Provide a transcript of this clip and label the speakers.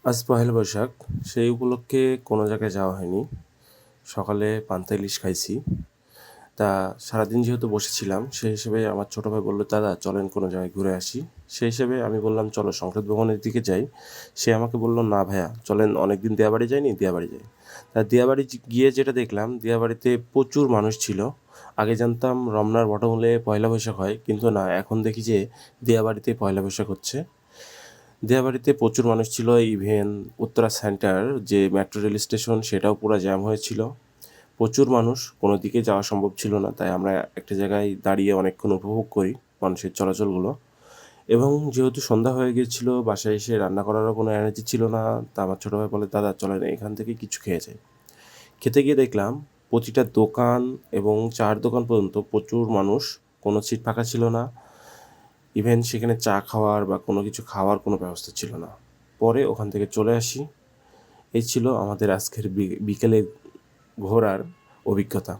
Speaker 1: আজ পহেলা বৈশাখ, সেই উপলক্ষে কোনো জায়গায় যাওয়া হয়নি। সকালে পান্তা ইলিশ খাইছি। তা সারাদিন যেহেতু বসেছিলাম, সেই হিসেবে আমার ছোটো ভাই বলল, দাদা চলেন কোনো জায়গায় ঘুরে আসি। সেই হিসেবে আমি বললাম, চলো সংসদ ভবনের দিকে যাই। সে আমাকে বলল, না ভাইয়া চলেন, অনেক দিন দিয়াবাড়ি যাইনি, দিয়াবাড়ি যাই। তা দিয়াবাড়ি গিয়ে যেটা দেখলাম, দিয়াবাড়িতে প্রচুর মানুষ ছিল। আগে জানতাম রমনার বটমূলে পয়লা বৈশাখ হয়, কিন্তু না, এখন দেখি যে দিয়াবাড়িতে পয়লা বৈশাখ হচ্ছে। দিয়াবাড়িতে প্রচুর মানুষ ছিল। ইভেন উত্তরা সেন্টার যে মেট্রো রেল স্টেশন, সেটাও পুরো জ্যাম হয়েছিল। প্রচুর মানুষ, কোনো দিকে যাওয়া সম্ভব ছিল না, তাই আমরা একটা জায়গায় দাঁড়িয়ে অনেকক্ষণ উপভোগ করি মানুষের চলাচলগুলো। এবং যেহেতু সন্ধ্যা হয়ে গিয়েছিল, বাসায় এসে রান্না করারও কোনো এনার্জি ছিল না। তা আমার ছোটো ভাই বলে, দাদা চলেন এখান থেকে কিছু খেয়ে যাই। খেতে গিয়ে দেখলাম প্রতিটা দোকান এবং চায়ের দোকান পর্যন্ত প্রচুর মানুষ, কোনো সিট ফাঁকা ছিল না। ইভেন সেখানে চা খাওয়ার বা কোনো কিছু খাওয়ার কোনো ব্যবস্থা ছিল না। পরে ওখান থেকে চলে আসি। এই ছিল আমাদের আজকের বিকেলে ঘোরার অভিজ্ঞতা।